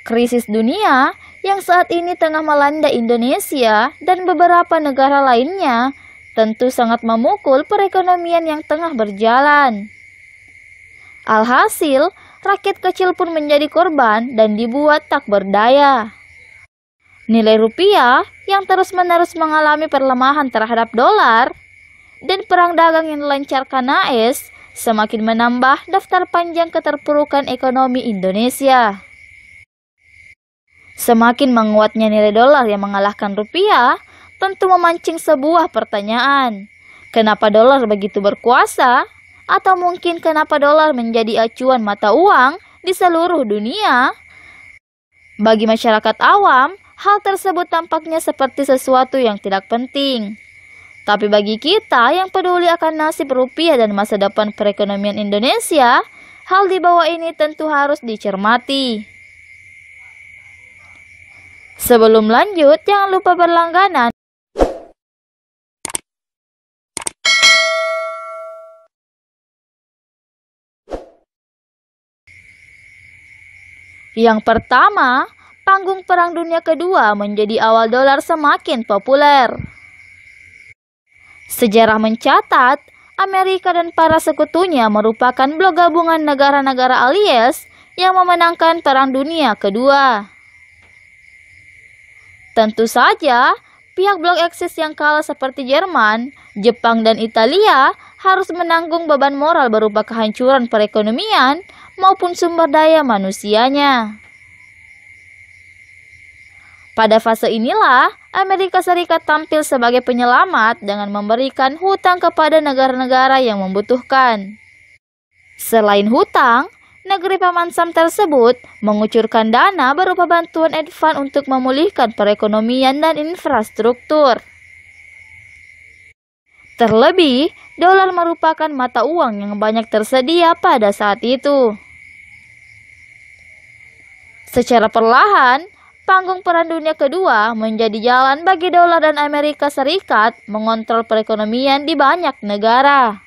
Krisis dunia yang saat ini tengah melanda Indonesia dan beberapa negara lainnya tentu sangat memukul perekonomian yang tengah berjalan. Alhasil, rakyat kecil pun menjadi korban dan dibuat tak berdaya. Nilai rupiah yang terus-menerus mengalami perlemahan terhadap dolar dan perang dagang yang dilancarkan AS semakin menambah daftar panjang keterpurukan ekonomi Indonesia. Semakin menguatnya nilai dolar yang mengalahkan rupiah tentu memancing sebuah pertanyaan. Kenapa dolar begitu berkuasa? Atau mungkin kenapa dolar menjadi acuan mata uang di seluruh dunia? Bagi masyarakat awam, hal tersebut tampaknya seperti sesuatu yang tidak penting. Tapi bagi kita yang peduli akan nasib rupiah dan masa depan perekonomian Indonesia, hal di bawah ini tentu harus dicermati. Sebelum lanjut, jangan lupa berlangganan. Yang pertama, panggung Perang Dunia Kedua menjadi awal dolar semakin populer. Sejarah mencatat, Amerika dan para sekutunya merupakan blok gabungan negara-negara alias yang memenangkan Perang Dunia Kedua. Tentu saja, pihak blok Eksis yang kalah seperti Jerman, Jepang, dan Italia harus menanggung beban moral berupa kehancuran perekonomian maupun sumber daya manusianya. Pada fase inilah, Amerika Serikat tampil sebagai penyelamat dengan memberikan hutang kepada negara-negara yang membutuhkan. Selain hutang, negeri Paman Sam tersebut mengucurkan dana berupa bantuan advance untuk memulihkan perekonomian dan infrastruktur. Terlebih, dolar merupakan mata uang yang banyak tersedia pada saat itu. Secara perlahan, panggung Perang Dunia Kedua menjadi jalan bagi dolar dan Amerika Serikat mengontrol perekonomian di banyak negara.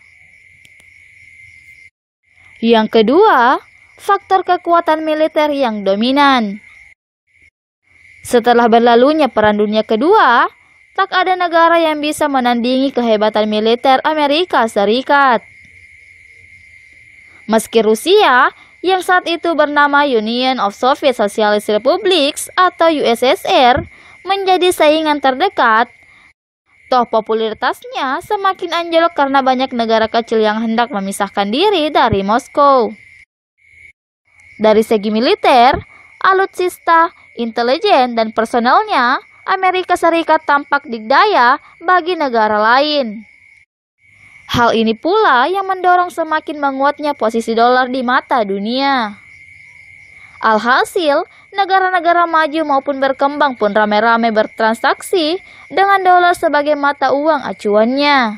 Yang kedua, faktor kekuatan militer yang dominan. Setelah berlalunya Perang Dunia Kedua, tak ada negara yang bisa menandingi kehebatan militer Amerika Serikat. Meski Rusia, yang saat itu bernama Union of Soviet Socialist Republics atau USSR, menjadi saingan terdekat, toh popularitasnya semakin anjlok karena banyak negara kecil yang hendak memisahkan diri dari Moskow. Dari segi militer, alutsista, intelijen, dan personelnya, Amerika Serikat tampak dikdaya bagi negara lain. Hal ini pula yang mendorong semakin menguatnya posisi dolar di mata dunia. Alhasil, negara-negara maju maupun berkembang pun rame-rame bertransaksi dengan dolar sebagai mata uang acuannya.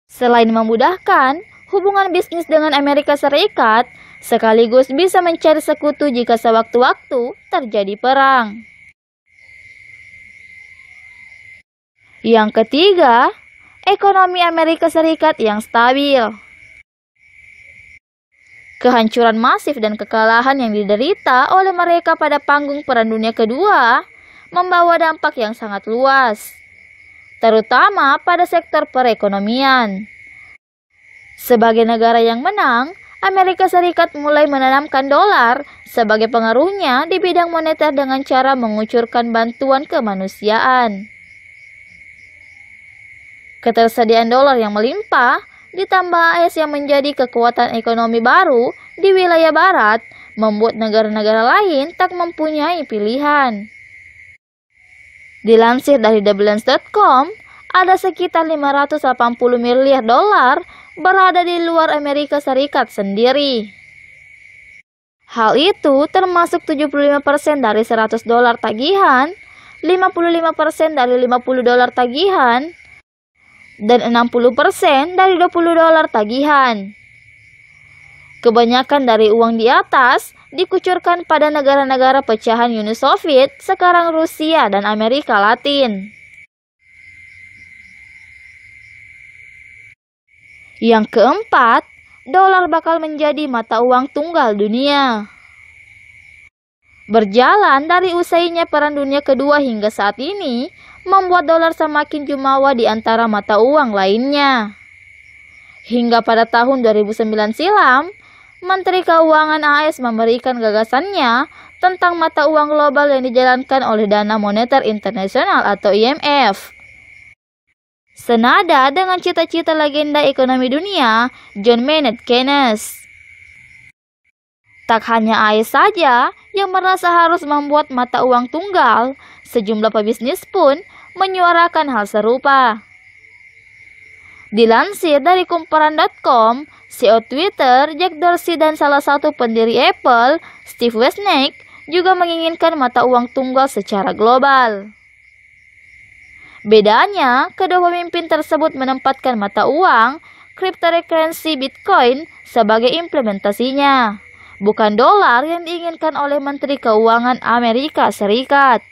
Selain memudahkan, hubungan bisnis dengan Amerika Serikat sekaligus bisa mencari sekutu jika sewaktu-waktu terjadi perang. Yang ketiga, ekonomi Amerika Serikat yang stabil. Kehancuran masif dan kekalahan yang diderita oleh mereka pada panggung Perang Dunia Kedua membawa dampak yang sangat luas, terutama pada sektor perekonomian. Sebagai negara yang menang, Amerika Serikat mulai menanamkan dolar sebagai pengaruhnya di bidang moneter dengan cara mengucurkan bantuan kemanusiaan. Ketersediaan dolar yang melimpah, ditambah AS yang menjadi kekuatan ekonomi baru di wilayah barat, membuat negara-negara lain tak mempunyai pilihan. Dilansir dari thebalance.com, ada sekitar 580 miliar dolar berada di luar Amerika Serikat sendiri. Hal itu termasuk 75% dari 100 dolar tagihan, 55% dari 50 dolar tagihan, dan 60% dari 20 dolar tagihan. Kebanyakan dari uang di atas dikucurkan pada negara-negara pecahan Uni Soviet, sekarang Rusia dan Amerika Latin. Yang keempat, dolar bakal menjadi mata uang tunggal dunia. Berjalan dari usainya Perang Dunia Kedua hingga saat ini, membuat dolar semakin jumawa di antara mata uang lainnya. Hingga pada tahun 2009 silam, Menteri Keuangan AS memberikan gagasannya tentang mata uang global yang dijalankan oleh Dana Moneter Internasional atau IMF. Senada dengan cita-cita legenda ekonomi dunia, John Maynard Keynes. Tak hanya AS saja yang merasa harus membuat mata uang tunggal, sejumlah pebisnis pun menyuarakan hal serupa. Dilansir dari kumparan.com, CEO Twitter, Jack Dorsey dan salah satu pendiri Apple, Steve Wozniak, juga menginginkan mata uang tunggal secara global. Bedanya, kedua pemimpin tersebut menempatkan mata uang cryptocurrency Bitcoin sebagai implementasinya, bukan dolar yang diinginkan oleh Menteri Keuangan Amerika Serikat.